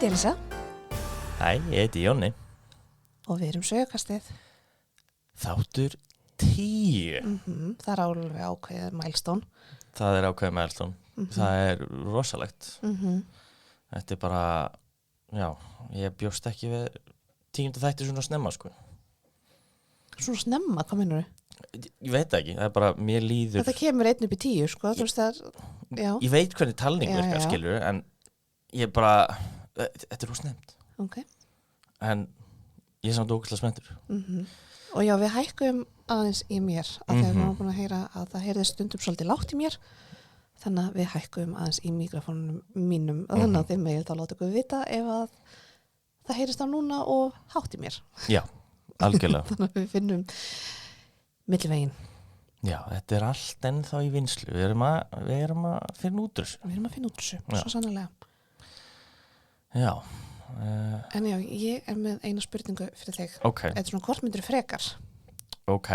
heiti Elisa. Hæ, ég heiti Jónni. Og við erum Sögukastið. Þáttur 10. Það er alveg ákveðið mælstón. Það er ákveðið mælstón. Það er rosalegt. Þetta er bara, já, ég bjóst ekki við 10. þætti svona snemma, sko. Svona snemma, hvað minnur þau? Ég veit ekki, það er bara, mér líður... Þetta kemur 1 upp í 10, sko. Þú veist það, já. Ég veit hvernig talning virkar, skilur, en ég bara, þetta er snemt. Ok. En ég er samt ógeðslega spenntur. Og já, við hækkum aðeins í mér að þegar við erum búin að heyra að það heyrði stundum svolítið lágt í mér, þannig að við hækkum aðeins í mikrofónum mínum þannig að þið megið þá láta ykkur vita ef að það heyrist á núna og hátt í mér. Já, algjörlega. Þannig að við finnum millivegin. Já, þetta er allt ennþá í vinslu. Við erum að finna út úr þessu. Við erum að finna út úr þessu, svo sannarlega. Já. En já, ég er með eina spurningu fyrir þig. Ok. Þetta er svona hvort myndir frekar? Ok,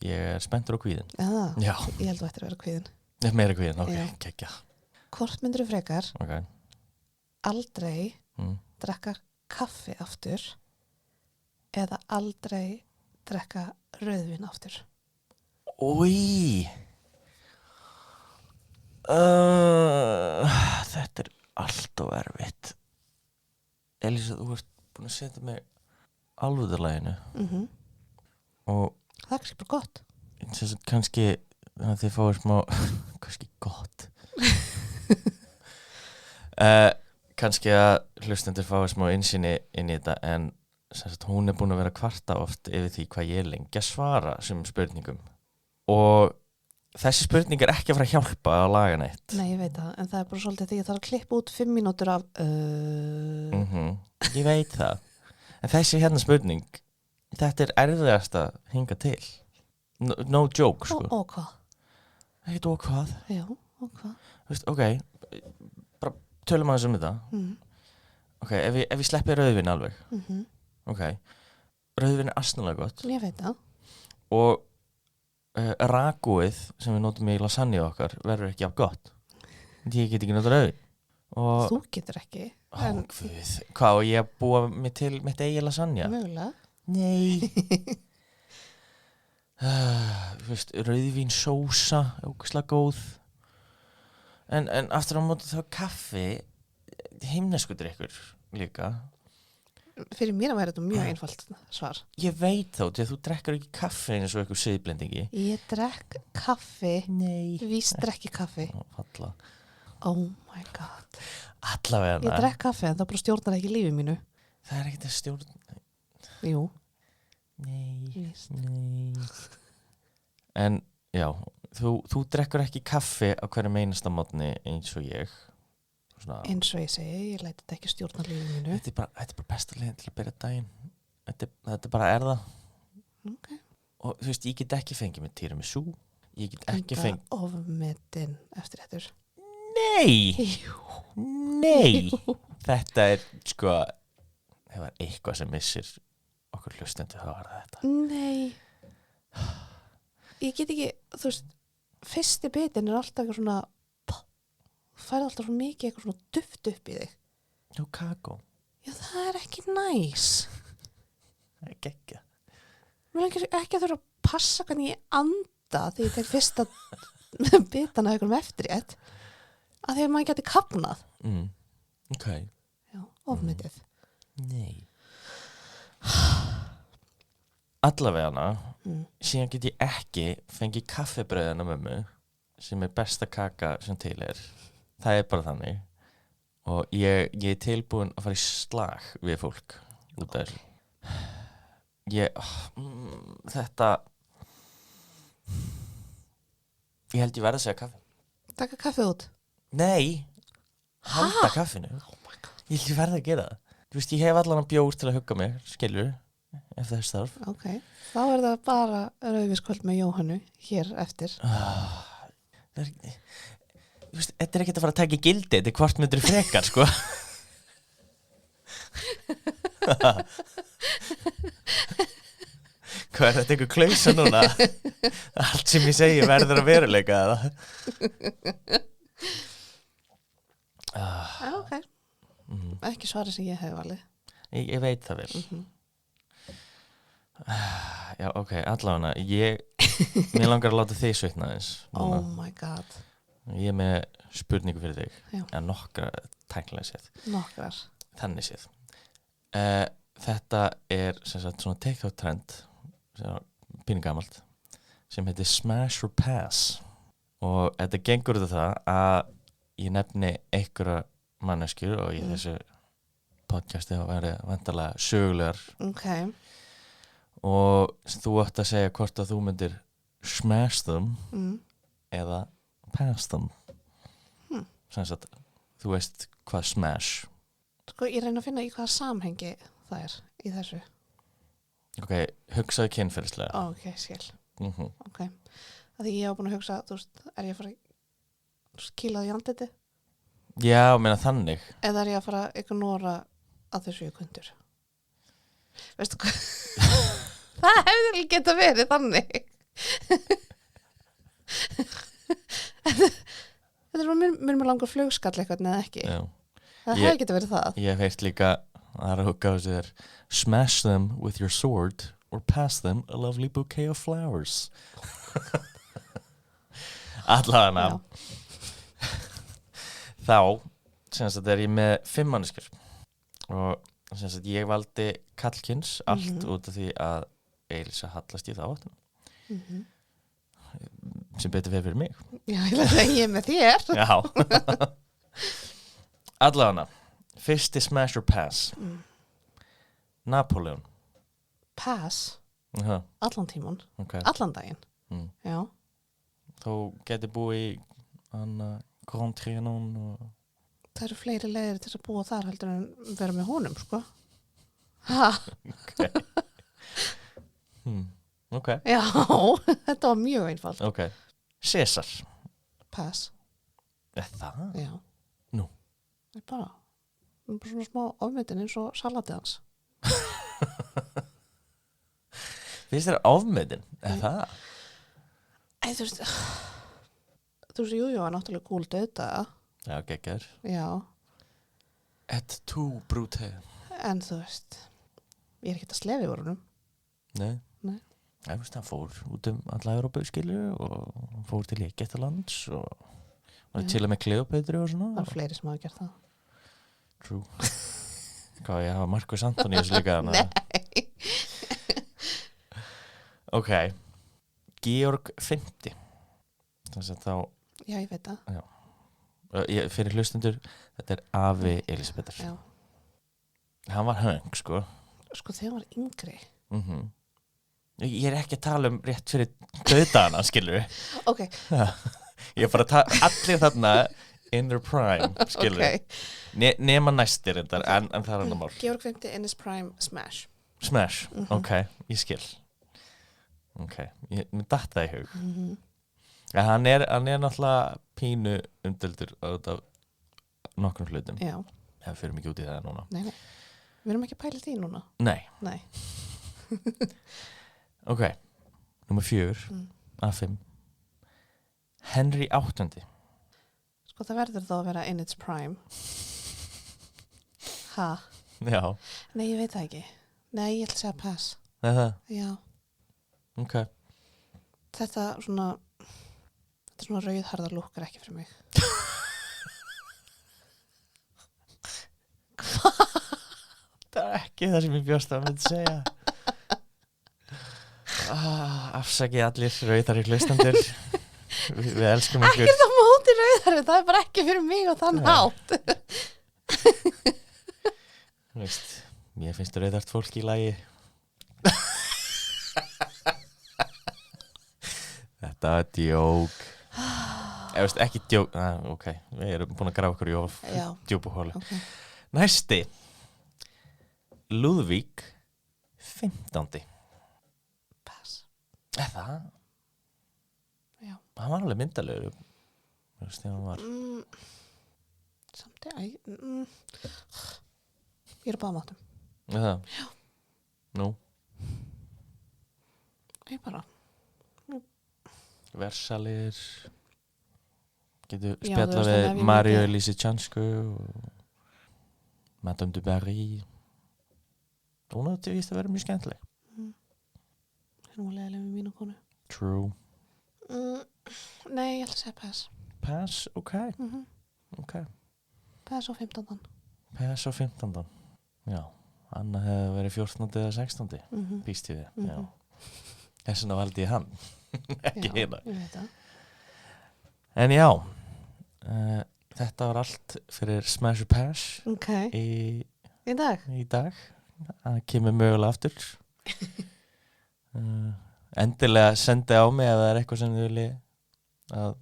ég er spenntur á kvíðin. Já. Ég held að þetta er að vera kvíðin. Meira kvíðin, ok, gekkja. Hvort myndir frekar? Ok. Aldrei drekka kaffi aftur eða aldrei drekka rauðvín aftur? Új. Þetta er allt og erfitt. Elisa, þú ert búin að setja mig alvöðurlæginu. Og það er kannski bara gott. Kannski að þið fáið smá kannski gott. Kannski að hlustendur fáið smá innsýni inn í þetta, en hún er búin að vera kvarta oft yfir því hvað ég lengi að svara sem spurningum. Og þessi spurning er ekki að fara að hjálpa að laga neitt. Nei, ég veit það, en það er bara svolítið því að það er að klippa út 5 mínútur af Ég veit það. En þessi hérna spurning, þetta er erfiðast að hinga til. No joke, sko. Og hvað? Ekkert og hvað? Já, og hvað? Þú veist, ok, bara tölum aðeins þetta. Ok, ef ég sleppi rauðvín alveg. Ok, rauðvín er asnalega gott. Ég veit það. Og ragúið sem við notum í lasagne okkar verður ekki af gott. Ég get ekki notað rauðvín. Þú getur ekki. Guð, hvað, og ég búa mig til mitt eigin lasagne? Mögulega. Nei. Þú veist, rauðvín sósa, ógeðslega góð. En aftur á móti þá kaffi, himnesku drykkur líka. Fyrir mér að vera þetta mjög einfalt svar. Ég veit þá, því að þú drekkar ekki kaffi eins og eitthvað siðblendingi. Ég drekk kaffi. Nei. Víst drekki kaffi. Falla. Oh my god. Allavega. Ég drekk kaffi en það bara stjórnar ekki lífið mínu. Það er ekkert að stjórna. Jú. Nei. Nei. En já, þú drekkur ekki kaffi á hverjum einasta morgni eins og ég. Svona. Eins og ég segi, ég læti þetta ekki stjórna lífið mínu. Þetta er bara besta leiðin til að byrja daginn. Þetta bara er það. Ok. Og þú veist, ég get ekki fengið með tiramisu. Ég get ekki fengið... Enda ofmetinn eftir þetta. Nei! Jú. Nei! Þetta er, sko, það var eitthvað sem missir okkur hlustendur, þá var það þetta. Nei. Ég get ekki, þú veist, fyrsti bitin er alltaf eitthvað svona, færði alltaf svo mikið eitthvað svona duft upp í þig. Jú, kakó. Já, það er ekki næs. Það er geggja. Mér er ekki að þurfa að passa hvernig ég anda því ég tek fyrsta bitana eitthvað eftirrétt. Að því að maður geti kafnað. Ok. Já, ofmetið. Nei. Allavegana, síðan get ég ekki fengið kaffibrauðina mömmu, sem er besta kaka sem til er. Það er bara þannig. Og ég er tilbúin að fara í slag við fólk út af þessu. Þetta... Ég held ég verð að segja kaffi. Taka kaffið út? Nei, halda kaffinu. Oh my god. Ég held ég verð að gera það. Þú veist, ég hef allan að bjór til að hugga mig, skilur, ef þess þarf. Ok, þá er það bara rauðvískvöld með Jóhannu hér eftir. Það er... Þú veist, þetta er ekkert að fara að taka í gildi, þetta er hvort myndur frekar, sko. Hvað er þetta, einhver klausa núna? Allt sem ég segi verður að veruleika, eða? Ok. Ekki ekki svarið sem ég hef valið. Ég veit það vel. Mhm. Já, ok, allavega mér langar að láta þig svitna aðeins núna. Oh my god. Ég er með spurningu fyrir þig. Já. En nokkra tæknilega séð. Nokkrar. Þannig séð. Þetta er sem sagt svona TikTok trend sem er pínugamalt sem heitir Smash or Pass og þetta gengur út af það að ég nefni einhverja manneskjur og í þessu podcasti þá verði vantarlega sögulegar Ok. og þú átt að segja hvort að þú myndir smash them eða pass them sem sagt, þú veist hvað smash Sko, ég reyna að finna í hvaða samhengi það er í þessu. ok, hugsaðu kynferðislega Ok, skil. Ok. Það því ég hef búin að hugsa, þú veist, er ég að fara að kýla í andliti? já, meina þannig Eða er ég að fara að ignora að þessu ég kundur? Veistu hvað? Það hefði geta verið þannig. Þetta er svona mér langur flugskall eitthvað neða ekki. já. Það hefði geta verið það. Ég hef heyrt líka að það er að hugga á þessu þér smash them with your sword or pass them a lovely bouquet of flowers allavega þá sem sagt er ég með 5 manneskjur og sem sagt ég valdi kallkyns allt út af því að Elisa hallast í þá áttina sem betur fyrir mig Já, ég ætla að segja ég er með þér. já allavega fyrsti smash or pass Napoleon Pass. Aha, Allan tíman. okay. Allan daginn. Já. Þú geti búið í Grand Trianon og... Það eru fleiri leiðir til að búa þar heldur en vera með honum, sko. Ha. Ok. Já, þetta var mjög einfalt. Ok. Cæsar. Pass. Er það? Já. Nú. Það er bara svona smá ofmyndin eins og salatið hans. Finnst þér ofmyndin? Er það? Þú veist, jú, var náttúrulega gúl döðdaga. Já, geggjör. Já. Et tu, brute. En þú veist, ég er ekkert að slefi úr honum. Nei. Nei. Ég veist, hann fór út alla Európa skilju og hann fór til Egyptalands og var til með Kleópötru og svona. Það er fleiri sem hafa gert það. True. Hvað, ég hafa Marcus Antonius líka hana. Nei. Ok. Georg 50. Þannig að þá... Já, ég veit það. Já. Fyrir hlustendur, þetta er afi Elisabethar. Já. Hann var höng, sko. Sko, þegar hann var yngri. Ég er ekki að tala um rétt fyrir döðdana, skilur við. Ok. Ég er bara að tala allir þarna in their prime, skilur við. Okay. Nema næstir þetta, en það er hann að mál. Georg 50 in his prime, smash. Smash, ok, ég skil. Ok, mér datt það í hug. Ja, hann er náttúrulega pínu umdöldur af nokkrum hlutum. Já. Það fyrir mikið út í það núna. Nei. Við erum ekki að pæla því núna. Nei. Ok, númer 4 af 5. Henry VIII. Sko, það verður þá að vera in its prime. Ha? Já. Nei, ég veit það ekki. Nei, ég ætla að segja pass. Er það? Já. Ok. Þetta svona rauðharðar lúkkar ekki fyrir mig. Það er ekki það sem ég bjóst að myndi segja. Afsakið allir rauðari hlustendur. Við elskum ykkur. Ekkert á móti rauðharði, það er bara ekki fyrir mig og þann hátt. Veist, mér finnst rauðart fólk í lagi. Þetta er djók. Ég veist ekki djók. Ok, við erum búin að grafa okkur í djúpuhólu. Okay. Næsti. Lúðvík 15. Pass. Er það? Já. Hann var alveg myndalegur. Þú veist, þegar hann var. Samt ég er bara mátum. Er það? Já. Nú? Ég bara. Versalir. Getur Já, spjalla þú veist, við ef ég Mario myndi- Lisicansku og Madame du Barry. Hún átti víst að vera mjög skemmtileg. Hún var leiðileg með mínu konu. True. Nei, ég ætla að segja pass. Pass, ok. Ok. Pass á 15. Pass á 15. Já, Anna hefði verið 14. eða 16. Býst ég við, já. Þess vegna valdi ég hann, ekki hérna. Já, ég veit það. En já, þetta var allt fyrir Smash or Pass Ok, í dag. dag. Það kemur mögulega aftur. Endilega sendi á mig ef það er eitthvað sem þið vilji að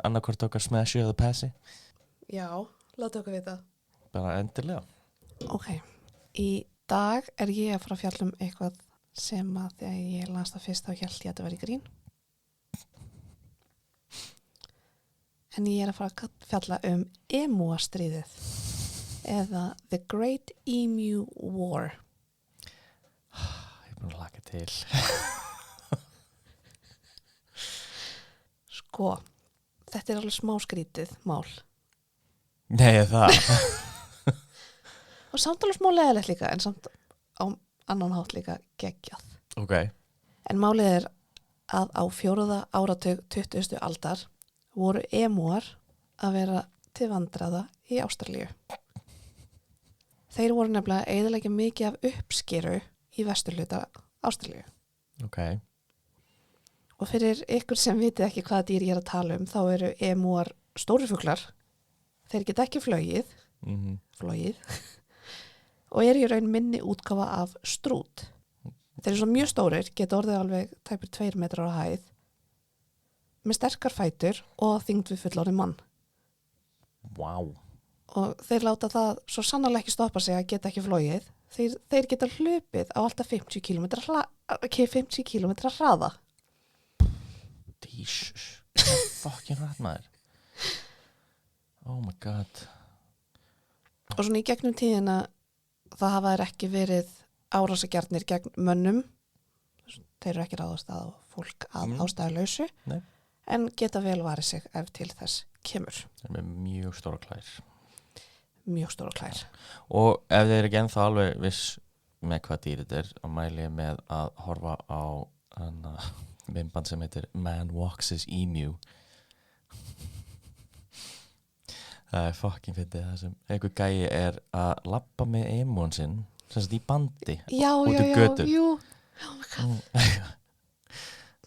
annarkvort okkar smashi eða passi. Já, láta okkur vita. Bara endilega. Ok, í dag er ég að fara að fjalla um eitthvað sem að þegar ég las það fyrst þá hélt ég að þetta væri grín. En ég er að fara að fjalla um Emúastríðið eða The Great Emu War. Ég er búin að laka til. Sko, þetta er alveg smá skrítið mál. Nei, það. Og samt alveg smá leðilegt líka, en samt á annan hátt líka geggjað. Ok. En málið er að á 4. áratug 20. aldar voru emúar að vera til vandræða í Ástralíu. Þeir voru nefnilega að eyðileggja mikið af uppskeru í vesturhluta Ástralíu. Ok. Og fyrir ykkur sem vitið ekki hvaða dýr ég er að tala um, þá eru emúar stóri fuglar. Þeir geta ekki flogið, og eru í raun minni útgáfa af strút. Þeir eru svo mjög stórir, geta orðið alveg tæpur 2 metrar á hæð, með sterkar fætur og þyngd við fullorðinn mann. Wow. Og þeir láta það svo sannarlega ekki stoppa sig að geta ekki flogið. Þeir geta hlupið á alltaf 50 km hraða. Jesus. Fucking rætt maður. Oh my god. Og svona í gegnum tíðina það hafa þeir ekki verið árásagjarnir gegn mönnum. Þeir eru ekki ráðast að fólk að ástæðulausu. Nei. En geta vel varið sig ef til þess kemur. Þeir eru með mjög stóra klær. Mjög stóra klær. Og ef þeir eru ekki ennþá alveg viss með hvað dýr þetta er, og mæli ég með að horfa á myndband sem heitir Man Walks His Emu. Það er fucking fyndið það sem einhver gæi er að labba með emúan sinn, sem sagt í bandi, út í götu. Jú. Oh my god.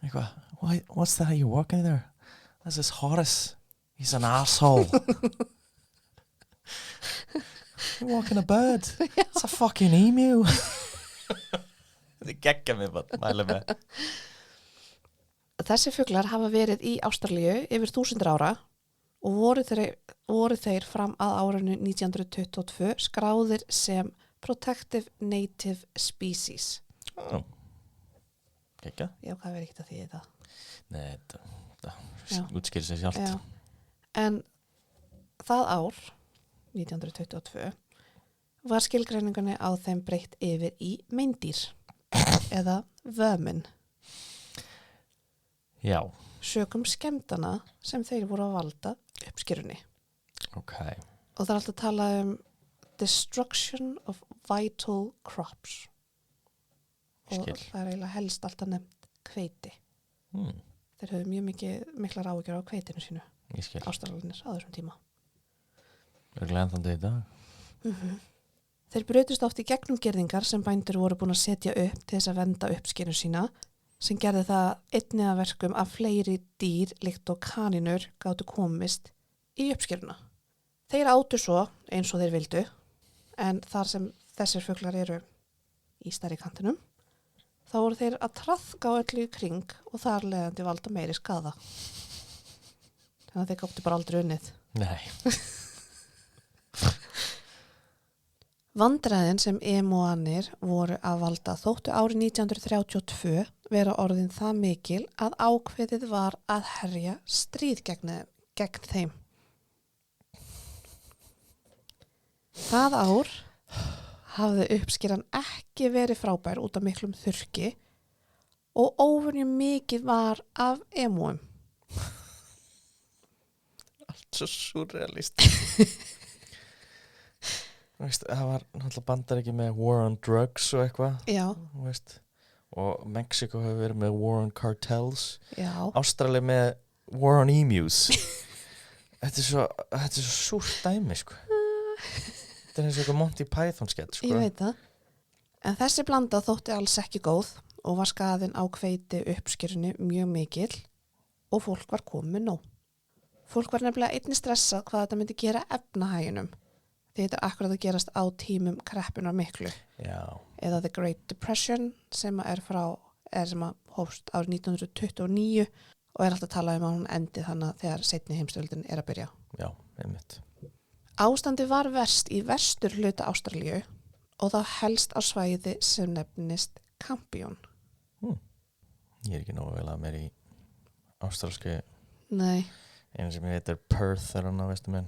Eitthvað, what's that you're walking there? That's his Horace. He's an asshole. You're walking a bird. It's a fucking emu. Þetta geggja mig bara, mæli með. Þessi fuglar hafa verið í Ástralíu yfir 1000 ára og voru þeir fram að árinu 1922 skráðir sem Protective Native Species. Geggja? Já, hvað verið ekkert að því þetta? Nei, þetta útskýrir sig sjálft. Já. En það ár, 1922, var skilgreiningunni á þeim breytt yfir í meindýr eða vömin. Já. Sökum skemmtana sem þeir voru að valda uppskerunni. Ok. Og það er alltaf að tala um destruction of vital crops. Og það er eiginlega helst alltaf nefnt hveiti. Þeir höfðu miklar áhyggjur á hveitinu sínu. Ástralarnir á þessum tíma. Örgulega ennþandi í dag. Þeir brutust oft í gegnum gerðingar sem bændur voru búin að setja upp til þess að venda uppskerun sína, sem gerði það einnig að verkum að fleiri dýr líkt og kanínur gátu komist í uppskeruna. Þeir átu svo eins og þeir vildu, en þar sem þessir fuglar eru í stærri kantinum, þá voru þeir að traðka á öllu í kring og þar leiðandi valda meiri skaða. Þannig að þeir gáttu bara aldrei unnið. Nei. Vandræðin sem emúanir voru að valda þóttu árið 1932 vera orðin það mikil að ákveðið var að herja stríð gegn þeim. Það ár hafði uppskeran ekki verið frábær út af miklum þurrki og óvenju mikið var af emúum. Allt svo surrealist. veist, það var náttúrulega bandar ekki með War on Drugs og eitthvað, Já, veist, og Mexico hefur verið með War on Cartels, já, Ástrali með War on Emus. Þetta er svo súrt dæmi, sko. Þetta er eins og eitthvað Monty Python skett, sko. ég veit það. En þessi blanda þótti alls ekki góð og var skaðin á hveiti uppskyrinu mjög mikill og fólk var komið nóg. Fólk var nefnilega einnig stressað hvað þetta myndi gera efnahæginum. Því þetta er akkurat að gerast á tímum kreppunar miklu. Já, Eða The Great Depression sem sem að hófst árið 1929 og er alltaf talað að hún endi þannig að þegar seinni heimsstyrjöldin er að byrja. já, einmitt. Ástandi var verst í vestur hluta Ástralíu og þá helst á svæði sem nefnist Campion. Ég er ekki nógu vel að mér í ástralsku, Nei, einu sem ég heitir Perth er hann á vestu minn.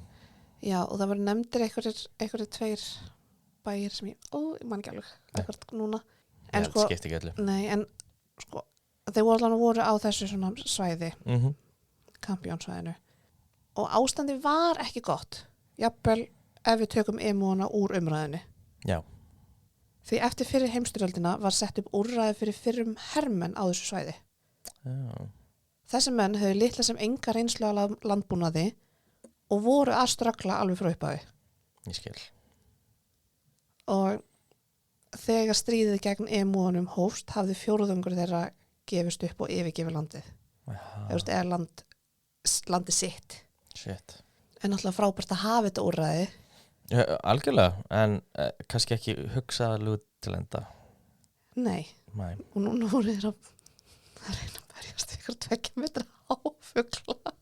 já og það voru nefndir einhverjir tveir bæir sem ég man ekki alveg akkurat núna. En Ég skipti ekki öllu. nei, en sko, þeir voru á þessu svona svæði, Mhm. Campion svæðinu og ástandi var ekki gott, jafnvel ef við tökum emúana úr umræðinu. Já, Því eftir fyrir heimstyrjöldina var sett upp úrræði fyrir fyrrum hermenn á þessu svæði. já, Þessi menn höfðu litla sem enga reynslu á landbúnaði og voru að ströggla alveg frá upphafi. ég skil. Og þegar stríðið gegn emúanum hófst hafði fjórðungur þeirra gefist upp og yfirgefið landið. Eða landið sitt. Shit. En alltaf frábært að hafa þetta úrræði. Já, algjörlega, en kannski ekki hugsaðalú til enda. Nei, Nei. og núna voru þeir að reyna að berjast ykkur 2 metra háfugla.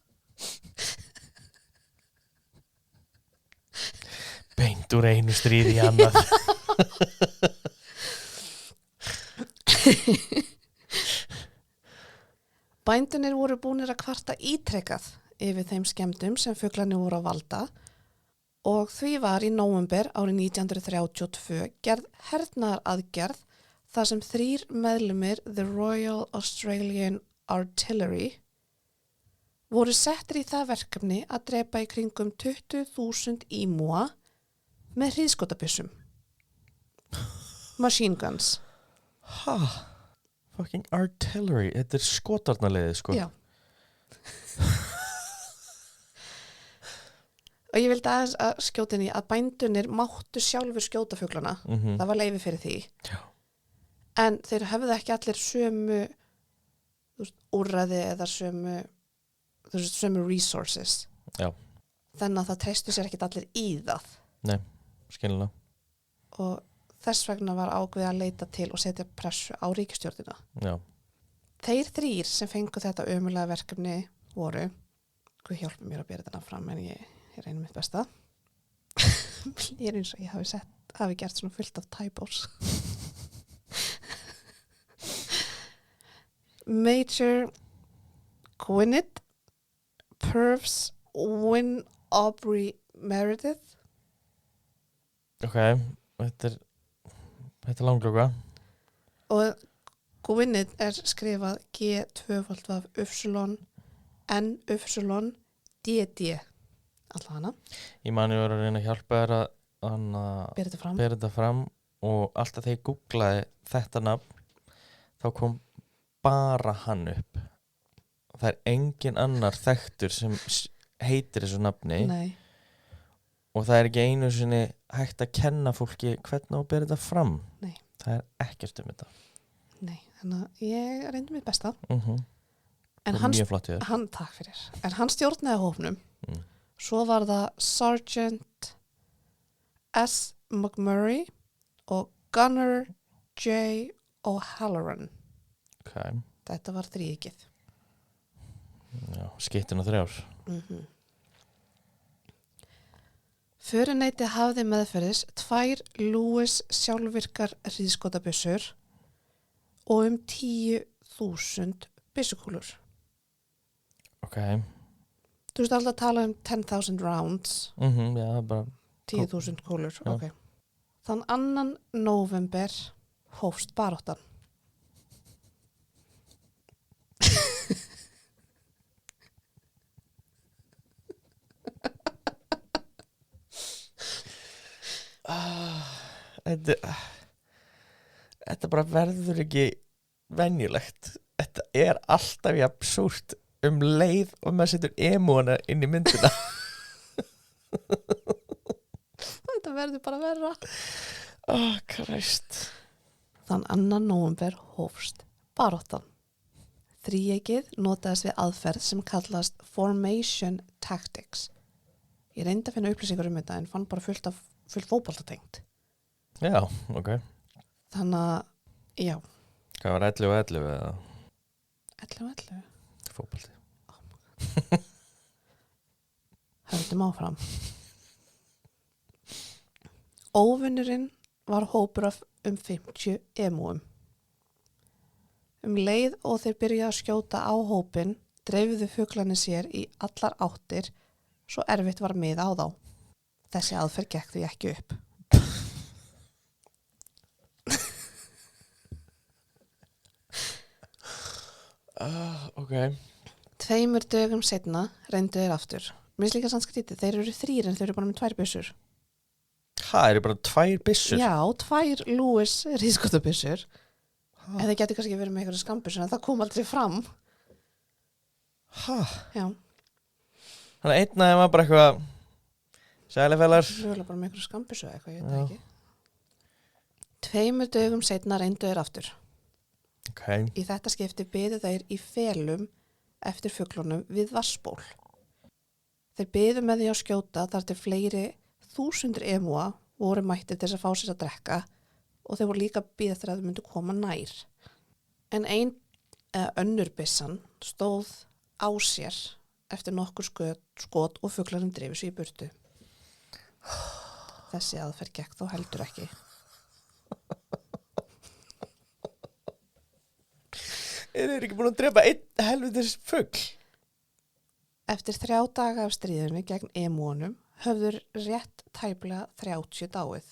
Beint úr einu stríði í annað. Bændunir voru búnir að kvarta ítrekað yfir þeim skemmdum sem fuglarnir voru að valda og því var í nóvember árið 1932 gerð hernaðar aðgerð þar sem 3 meðlumir The Royal Australian Artillery voru settir í það verkefni að drepa í kringum 20.000 ímúa með hríðskotabyssum. Machine guns. Fucking artillery, þetta er skotarnaliðið, sko. Já. Og ég vildi aðeins að skjóta inn í að bændunir máttu sjálfur skjóta fuglana. Mhm. Það var leyfi fyrir því. Já. En þeir höfðu ekki allir sömu úrræði eða sömu resources. Já. Þannig að það treystu sér ekki allir í það. Nei, skilina. Og þess vegna var ákveðið að leita til og setja pressu á ríkisstjórnina. Já. Þeir 3 sem fengu þetta ömulega verkefni voru, Guð hjálpi mér að bera þetta fram en ég reynir mitt besta. Ég eins og ég hafi gert svona fullt af typos. Major Gwynedd Purves Wyn Aubrey Meredith. Ok, þetta er langlöka. Og Gwynedd er skrifað G2 N DD. Alltaf hana. Ég man ég var að reyna að hjálpa þér að Bera þetta fram. bera þetta fram og alltaf þegar ég googlaði þetta nafn þá kom bara hann upp. Það er engin annar þekktur sem heitir þessu nafni. Nei. Og það er ekki einu sinni hægt að kenna fólki hvernig á að bera þetta fram. Nei. Það er ekkert um þetta. Nei, þannig að ég reyndi mitt besta. En Það er mjög flott í þér. takk fyrir. En hann stjórnaði hópnum. Mm. Svo var það Sergeant S. McMurray og Gunner J. O'Halloran. Ok, Þetta var þríkið. já, skittin og 3. Föruneyti hafði meðferðis 2 Lewis sjálfvirkar hríðskotabyssur og 10.000 byssukúlur. Ok, Þú veist alltaf að tala 10,000 rounds, já, það er bara 10.000 kúlur. Já. Okay. Þann 2. nóvember hófst baráttan. þetta bara verður ekki venjulegt. Þetta er alltaf jafn súrt leið og maður setur emúana inn í myndina. Þetta verður bara verra. Christ. Þann 2. nóvember hófst baráttan. Þríeykið notaðist við aðferð sem kallast formation tactics. Ég reyndi að finna upplýsingar þetta en fann bara fullt fótboltatengt. Já, ok. Þannig að, já. Hvað var 11 og 11 eða? 11 og 11? Fótbolti. Höldum áfram. Óvinnurinn var hópur af 50 emúum. Leið og þeir byrja að skjóta á hópin, dreifðu fuglarnir sér í allar áttir, svo erfitt var miða á þá. Þessi aðferð gekk því ekki upp. Ok. 2 dögum seinna reyndu þeir aftur. Mér finnst líka sannskrítið, þeir eru 3 en þeir eru bara með 2 byssur. Eru bara 2 byssur? Já, 2 Lewis hríðskotabyssur. Eða þeir getur kannski verið með einhverja skambyssur en það kom aldrei fram. Já. Þannig að einn aðeins var bara eitthvað sælefellar. Rögulega bara með einhverja skambyssu eða eitthvað, ég veit það ekki. 2 dögum seinna reyndu þeir aftur. Ok. Í þetta skipti biðu þeir í felum eftir fuglunum við vatnsból. Þeir biðu með því að skjóta þar til fleiri 1000 emúa voru mættir til þess að fá sér að drekka og þeir voru líka biðu eftir að þau myndu koma nær. En önnur byssan stóð á sér eftir nokkur skot og fuglarnir dreifðu sig í burtu. Þessi aðferð gekk þó heldur ekki. Þeir ekki búin að drepa einn helvitis fugl? Eftir 3 daga af stríðinu gegn emúunum höfður rétt tæplega 30 dáið.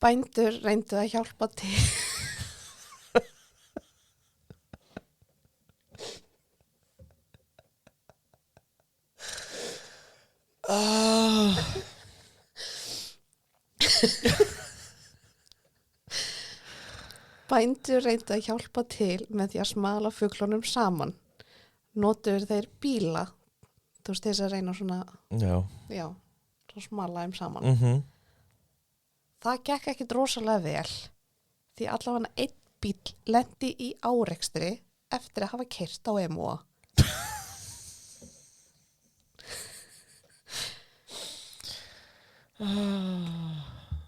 Bændur reyndu að hjálpa til. Bændur reyndu að hjálpa til með því að smala fuglunum saman. Notuðu þeir bíla, þú veist þess að reyna svona, já, svona smala þeim saman. Það gekk ekki rosalega vel, því allavega einn bíll lenti í árekstri eftir að hafa keyrt á emúa.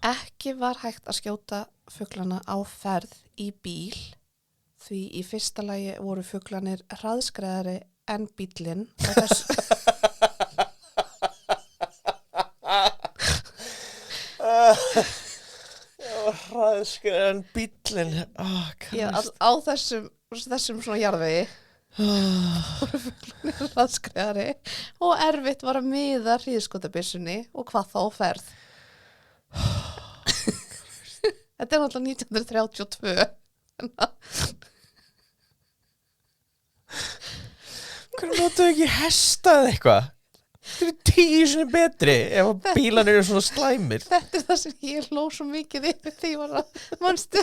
Ekki var hægt að skjóta fuglana á ferð í bíl því í fyrsta lagi voru fuglanir hraðskreiðari en bíllinn og þess hraðskreiðari en bíllinn á þessum svona jarðvegi voru fuglanir hraðskreiðari og erfitt var að miða hríðskotabyssunni og hvað þá ferð. Þetta er náttúrulega 1932. Hvernig notuðu ekki hesta eða eitthvað? Þetta er 10 sinni betri ef bílarnir eru svona slæmir. Þetta er það sem ég hló svo mikið yfir því var að manstu.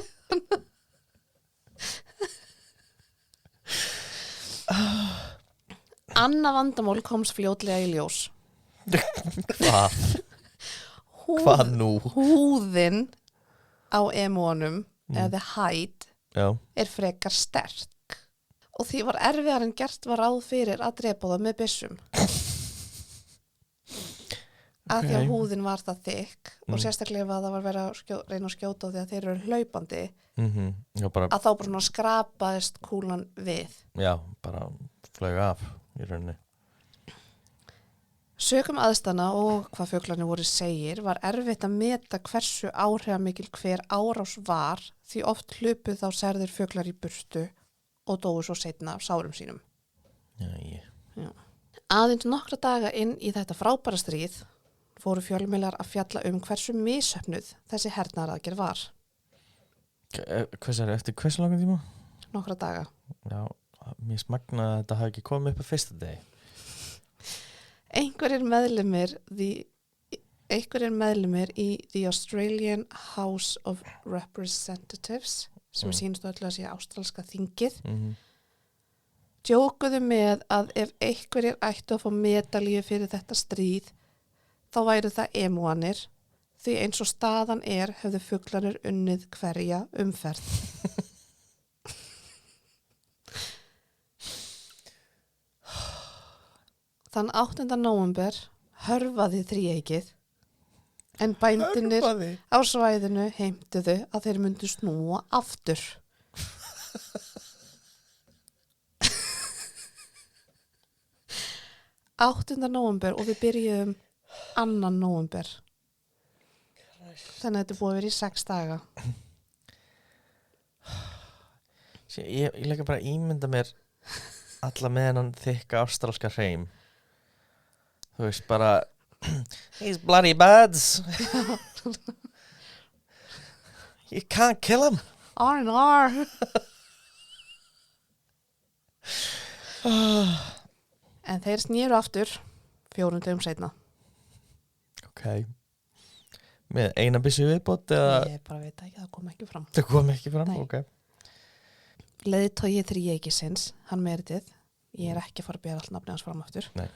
Annað vandamál komst fljótlega í ljós. Hvað? Hvað nú? Húðin á emúanum eða hide er frekar sterk og því var erfiðar en gert var ráð fyrir að drepa það með byssum. Af því að húðin var það þykk og sérstaklega ef það var verið að reyna að skjóta á því að þeir eru hlaupandi að þá bara svona skrapaðist kúlan við. Já, bara flög af í rauninni. Sökum aðstæðna og hvað fuglarnir voru segir var erfitt að meta hversu áhrifamikil hver árás var því oft hlupuð þá særðir fuglar í burtu og dóu svo seinna af sárum sínum. Já. Aðeins nokkra daga inn í þetta frábæra stríð fóru fjölmiðlar að fjalla hversu misheppnuð þessi hernaðaraðgerð var. Eftir hversu langan tíma? Nokkra daga. Já, mér smagnaði að þetta hafi ekki komið upp á fyrsta degi. Einhverjir meðlimir einhverjir meðlumir í The Australian House of Representatives sem sýnist öllu að sé ástralska þingið djókuðu með að ef einhverjir ættu að fá medalíu fyrir þetta stríð þá væru það emúanir því eins og staðan hefðu fuglarnir unnið hverja umferð. Þann 8. nóvember hörfaði þríeykið en bændinir á svæðinu heimtuðu að þeir myndu snúa aftur. Áttunda nóvember og við byrjuðum 2. nóvember. Þannig að þetta búið að vera í 6 daga. Ég leika bara að ímynda mér alla með hennan þykka ástralska hreim. Þú veist bara these bloody birds. You can't kill them. R&R. En þeir snýru aftur 4 dögum seinna. Ok. Með eina byssu viðbót eða? Ég bara veit ekki, það kom ekki fram. Það kom ekki fram, Nei. ok. Leiðtogi þríeykisins, hann Meredith, ég ekki að fara að bera allt nafni hans fram aftur. Nei.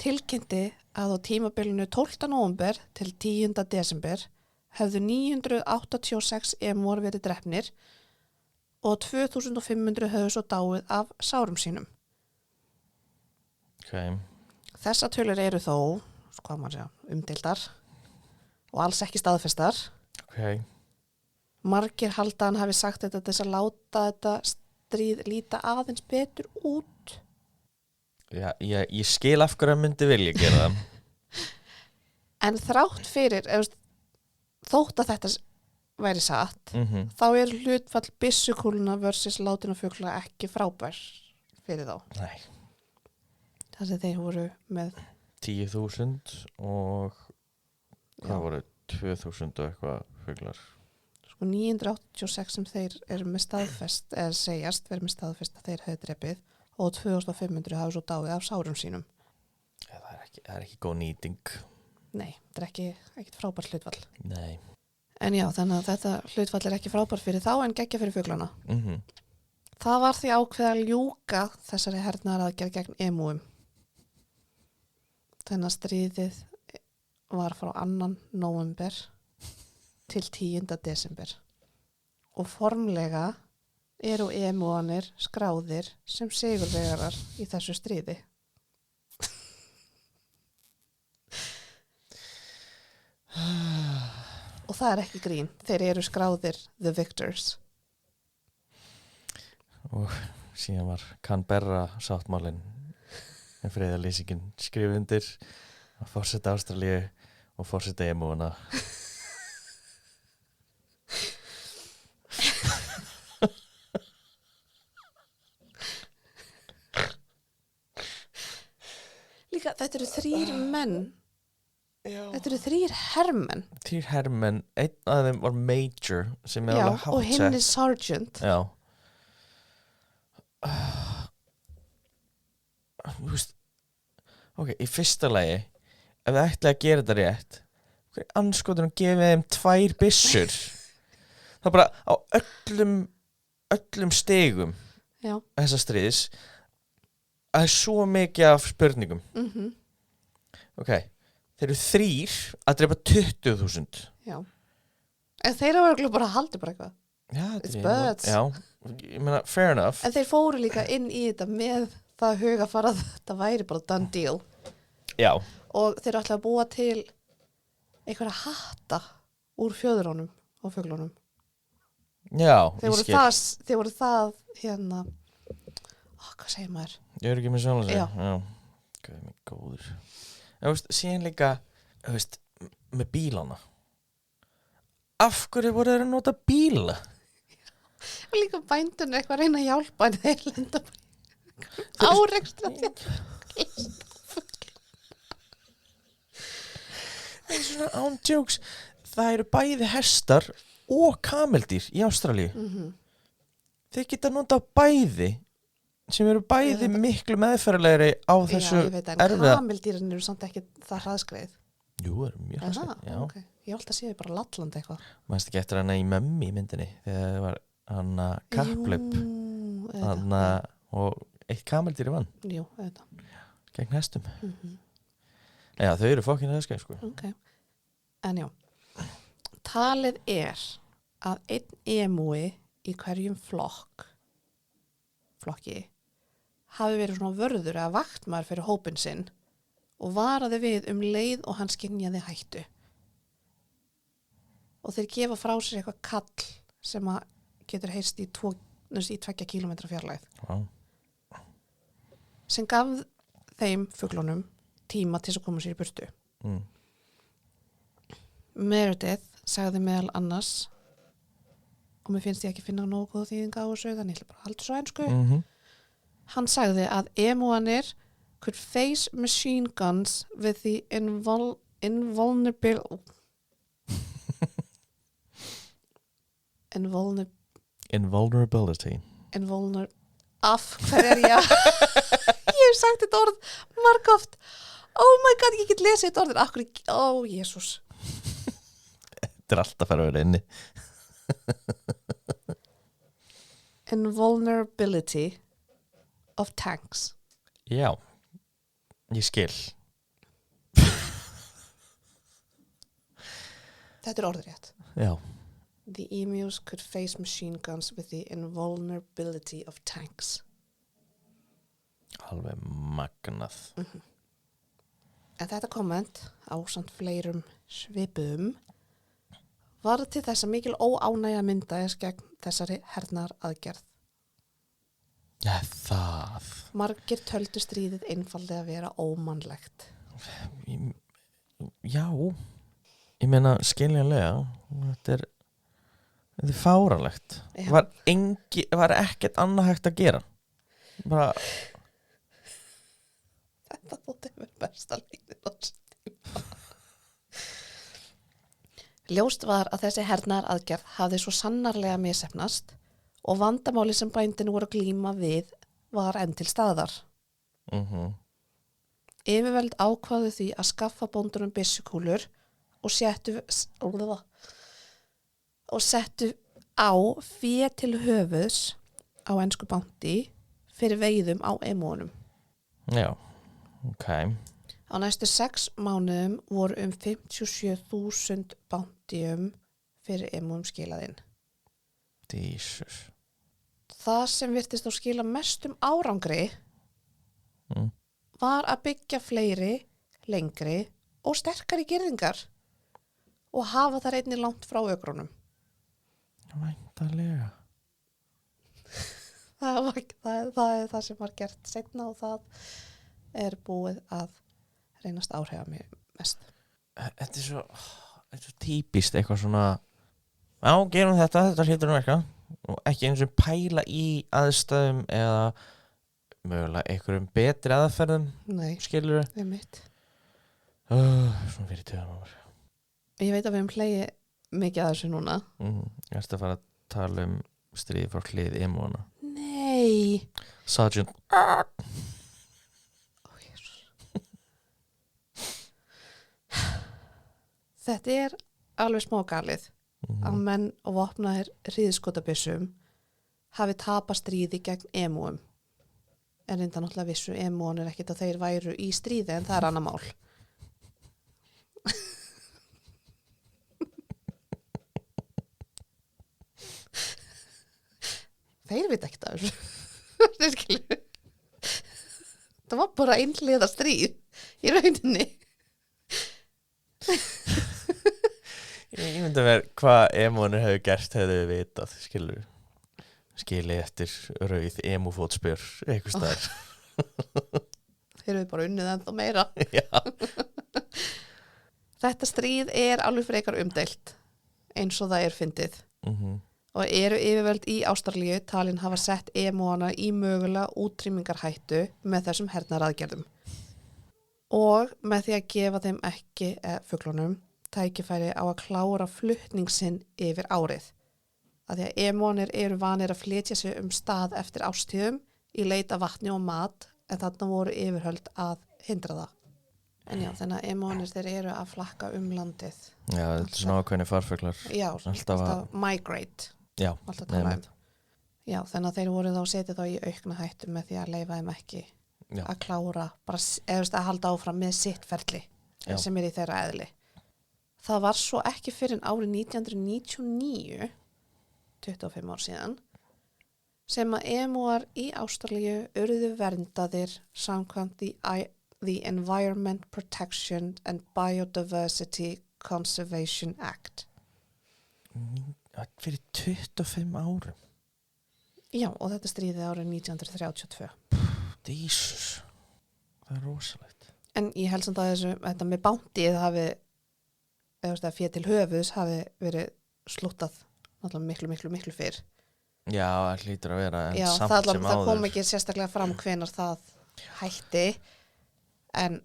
Tilkynnti að á tímabilinu 12. nóvember til 10. desember hefðu 986 emúar verið drepnir og 2500 höfðu svo dáið af sárum sínum. Ok. Þessar tölur eru þó, hvað maður segja, umdeildar og alls ekki staðfestar. Ok. Margir halda hann hafi sagt þetta til þess að láta þetta stríð líta aðeins betur út. Já, ég skil af hverju að myndi vilja gera það. En þrátt fyrir, þótt að þetta væri satt, þá hlutfall byssukúluna versus látinafugla ekki frábær fyrir þá. Nei. Þess að þeir voru með 10.000 og hvað Já. voru 2.000 og eitthvað fuglar. 986 sem þeir eru með staðfest eða segjast verið með staðfest að þeir hefði drepið og 2500 hafa svo dáið af sárum sínum. Ja, það er ekki góð nýting. Nei, þetta er ekkit frábært hlutfall. Nei. En já, þannig að þetta hlutfall er ekki frábært fyrir þá en geggja fyrir fuglana. Mhm. Það var því ákveð að ljúka þessari hernaðaraðgerð gegn emúum. Þannig að stríðið var frá 2. nóvember til 10. desember. Og formlega eru emúanir skráðir sem sigurvegarar í þessu stríði. Og það er ekki grín. Þeir eru skráðir the victors. Og síðan var Canberra sáttmálinn en friðarlýsingin skrifuð undir að forseta Ástralíu og forseta emúana. Líka, þetta eru 3 menn. Já. Þetta eru 3 hermenn. 3 hermenn, einn af þeim var Major sem er Já, alveg og hinn hátt er Sergeant. Já. Þú veist, ok, í fyrsta lagi, ef þið ætlaði að gera þetta rétt, hvernig anskotunum gefið þeim 2 byssur? Það er bara á öllum stigum Já. þessa stríðis að það er svo mikið af spurningum. Ok, þeir eru 3 að drepa 20.000. Já. En þeir eru örugglega bara haldið bara eitthvað. Já, It's birds. Já, ég meina, fair enough. En þeir fóru líka inn í þetta með það hugafar að þetta væri bara done deal. Já, Og þeir ætla að búa til einhverja hatta úr fjöðrunum og fuglunum. já, Þeir voru það hérna, hvað segir maður? Ég er ekki með sjálf að segja. Já. Guð minn góður. En þú veist, síðan líka, þú veist, með bílana. Af hverju voru þeir að nota bíla? Og líka bændun eitthvað að reyna að hjálpa en þeir lenda bara árekstra til. Það er svona án jokes. Það eru bæði hestar og kameldýr í Ástralíu. Þeir geta nota bæði sem eru bæði miklu meðferðlegri á þessu Já, ég veit en erfiða. kameldýrin eru samt ekki það hraðskreið. Jú, það eru mjög hressir. Já. Okay. Ég held að séu bara lallandi eitthvað. Manstu ekki eftir hana í Mömmi myndinni þegar það var hana kapplöp hana og eitt kameldýr vann Jú, þetta. gegn hestum. Já, þau eru fokkin hesskæð, sko. Okay. En já, talið er að einn emúi í hverjum flokki hafi verið svona vörður eða vaktmaður fyrir hópinn sinn og varaði við leið og hann skynjaði hættu. Og þeir gefa frá sér eitthvað kall sem að getur heyrst í 2 kilometra fjarlægð. Wow. Sem gaf þeim fuglunum tíma til að koma sér í burtu. Meredith sagði meðal annars, og mér finnst ég ekki finna nógu góð þýðinga á þessu, þannig ég ætla bara að halda svo ensku. Hann sagði að emúanir could face machine guns with the Invulnerability. Af hverju er ég? Ég hef sagt þetta orð margoft. Oh my god, ég get lesið þetta orðin. Akkur, Jésús. Þetta er alltaf að fara að vera inni. Invulnerability of tanks. Já, ég skil. Þetta er orðrétt. Já. The emus could face machine guns with the invulnerability of tanks. Alveg magnað. En þetta komment, ásamt fleirum svipuðum, var til þess að mikil óánægja myndaðist gegn þessari hernaðaraðgerð. Já, það. Margir töldu stríðið einfaldlega að vera ómannlegt. Já, ég meina skiljanlega, þetta er fáralegt. Já. Var ekkert annað hægt að gera. Bara... Þetta þótti mér besta leiðin á þessu tíma. Ljóst var að þessi hernaðaraðgerð hafði svo sannarlega misheppnast og vandamáli sem bændin voru að glíma við var enn til staðar. Yfirvöld ákváðu því að skaffa bóndunum byssukúlur og settu á fé til höfuðs á ensku bounty fyrir veiðum á emúunum. Já, ok. Á næstu 6 mánuðum voru 57.000 bountyum fyrir emúum skilaðinn. Jesus. Það sem virtist á skila mestum árangri var að byggja fleiri, lengri og sterkari girðingar og hafa þar einnig langt frá ökrunum. Væntanlega. Það er það sem var gert seinna og það er búið að reynast áhrifa mig mest. Þetta er svo típist eitthvað svona, já, gerum þetta hlýtur að verka og ekki eins og pæla í aðstæðum eða mögulega einhverjum betri aðferðum. Nei, skilurðu? það er mitt. Svona fyrir töðan. Ég veit að við höfum hlegið mikið að þessu núna. Ég ætti að fara að tala stríði frá hlið emúana. Nei. Sergeant. Þetta er alveg smágalið að menn og vopnaðir hríðskotabyssum hafi tapað stríði gegn emúum. En reynda náttúrulega vissu emúanir ekkert að þeir væru í stríði en það er annað mál. Þeir veit ekkert af þessu. Það var bara einhliða stríð í rauninni. Ég myndi að vera hvað emúanir hefur gert hefðu við vitað, skilið eftir rauð emúfótspjör eitthvað staðar. Þeir eru bara unnið ennþá meira. Já. Þetta stríð er alveg frekar umdeilt eins og það er fyndið. Og eru yfirvöld í Ástralíu talin hafa sett emúana í mögulega útrýmingarhættu með þessum hernaðaraðgerðum. Og með því að gefa þeim ekki fuglunum tækifæri á að klára flutningsinn yfir árið. Að því að emúanir eru vanir að flytja sig stað eftir ástíðum í leita vatni og mat en þarna voru yfirvöld að hindra það. En já, þannig að emónir þeir eru að flakka landið. Já, þetta er svona ákveðni farfuglar. Já, Alltaf alltaf migrate. Já, Alltaf tala um. Já, þannig að þeir voru þá setið þá í aukna hættu með því að leyfa þeim ekki að klára, bara eða að halda áfram með sitt ferli sem í þeirra eðli. Það var svo ekki fyrir árið 1999, 25 ár síðan, sem að emúar í Ástralíu urðu verndaðir samkvæmt the Environment Protection and Biodiversity Conservation Act. Fyrir 25 árum? Já, og þetta stríði árið 1932. Jesus, það er rosalegt. En ég held samt að þetta með bántið hafi, eða fyrir til höfuðs hafi verið slúttað náttúrulega miklu fyrr. Já, það hlýtur að vera, en já, samt það, sem áður. Það kom ekki sérstaklega fram hvenar það hætti, en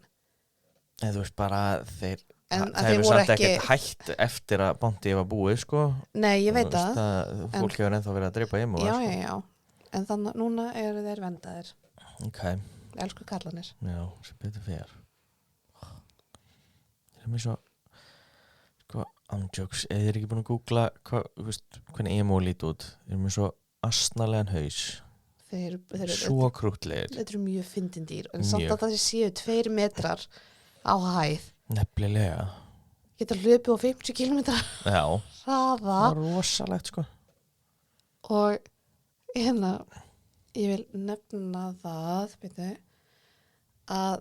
þú veist bara, þeir voru samt ekki hætt eftir að bántið var búið, sko. Nei, ég veit það. Fólk hefur ennþá verið að drepa emúar. Já, já, en þannig núna eru þeir vendaðir. Ok. Elsku karlanir. Já, sem betur fyrir. Það er mér svo, sko, andjóks, eða þið er ekki búin að googla hvernig emú lít út. Það er mér svo asnalegan haus. Þeir svo krútlegir. Þetta eru mjög fyndin dýr, en samt að það séu 2 metrar á hæð. Nefnilega. Geta hlupið á 50 kilometra. Já. Hraða. Það er rosalegt, sko. Og hérna, ég vil nefna það, byrju, að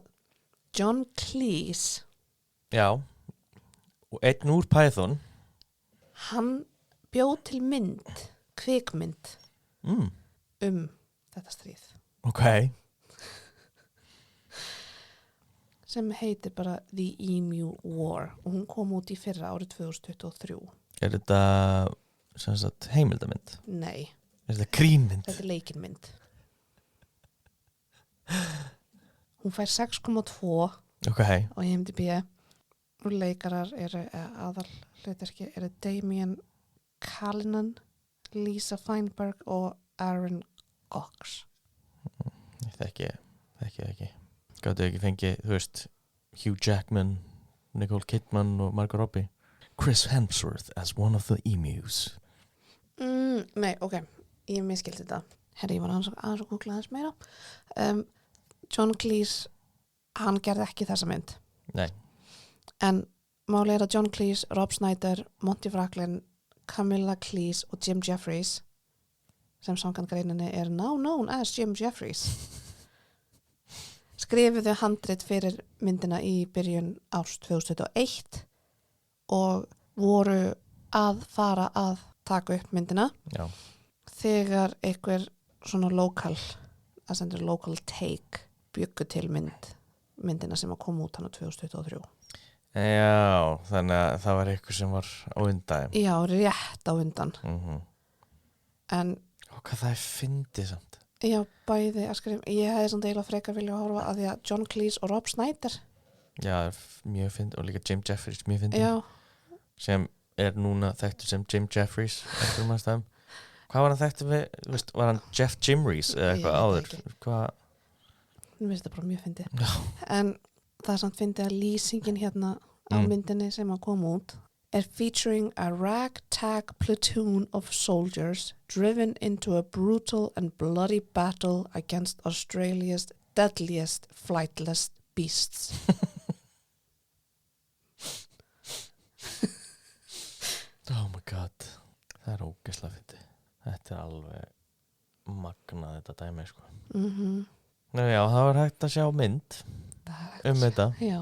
John Cleese. Já. Og einn úr Python. Hann bjó til kvikmynd, þetta stríð. Ok. Sem heitir bara The Emu War og hún kom út í fyrra árið 2023. Er þetta sem sagt heimildamynd? Nei. Er þetta grínmynd? Þetta er leikinmynd. Hún fær 6,2 á IMDb og leikarar eru aðal hlutverki eru Damien Callinan, Lisa Feinberg og Aaron Cox. Ég þekki ekki. Gátu ekki fengið, þú veist, Hugh Jackman, Nicole Kidman og Margot Robbie. Chris Hemsworth as one of the emus. Nei, ok, ég miskildi þetta. Herri, ég var aðeins að googla aðeins meira. John Cleese, hann gerði ekki þessa mynd. Nei. En málið er að John Cleese, Rob Schneider, Monty Franklin, Camilla Cleese og Jim Jeffries, sem samkvæmt greininni er now known as Jim Jeffries, skrifuðu handrit fyrir myndina í byrjun árs 2021 og voru að fara að taka upp myndina. Já. Þegar einhver svona local take byggu til myndina sem að koma út hana 2023. Já, þannig að það var eitthvað sem var á undan. Já, rétt á undan. En hvað það er fyndið samt. Já, bæði að skrifa. Ég hefði samt eiginlega frekar vilja að horfa að því að John Cleese og Rob Schneider. Já, mjög fyndið og líka Jim Jeffries mjög fyndið. Já. Sem er núna þekktur sem Jim Jeffries eftir mannstæðum. Hvað var hann þekktur við? Veist, var hann Jeff Jimries eða eitthvað áður? Hvað? Mér finnst þetta bara mjög fyndið. Já. En það er samt fyndið að lýsingin hérna á myndinni sem að koma út er featuring a ragtag platoon of soldiers driven into a brutal and bloody battle against Australia's deadliest flightless beasts. Oh my god, það er ógeðslega fyndið. Þetta er alveg magnað þetta dæmi, sko. Nú já, það var hægt að sjá mynd þetta. Já.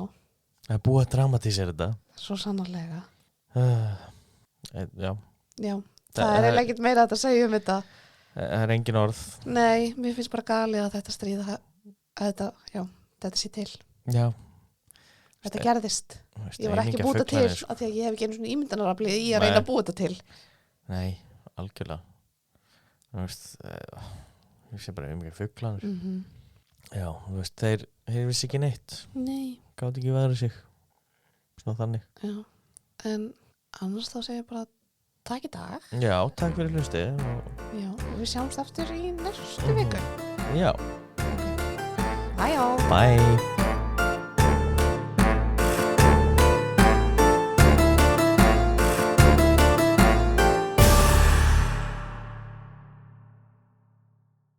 Það er búið að dramatísera þetta. Svo sannarlega. Já. Það er eiginlega ekkert meira að segja þetta. Það er engin orð. Nei, mér finnst bara galið að þetta stríða þetta sé til. Já. Þetta gerðist. Ég var ekki búið til af því að ég hef ekki einu svona ímyndanarafli í að reyna að búið þetta til. Nei, algjörlega. Þú veist, ég sé bara mikið fuglar. Já, þú veist, þeir vissi ekki neitt. Nei. Gátu ekki veðrið sig. Svona þannig. Já. En annars þá segir ég bara takk í dag. Já, takk fyrir hlustið. Já, og við sjáumst aftur í næstu viku. Já. Okay. Bye all. Bye.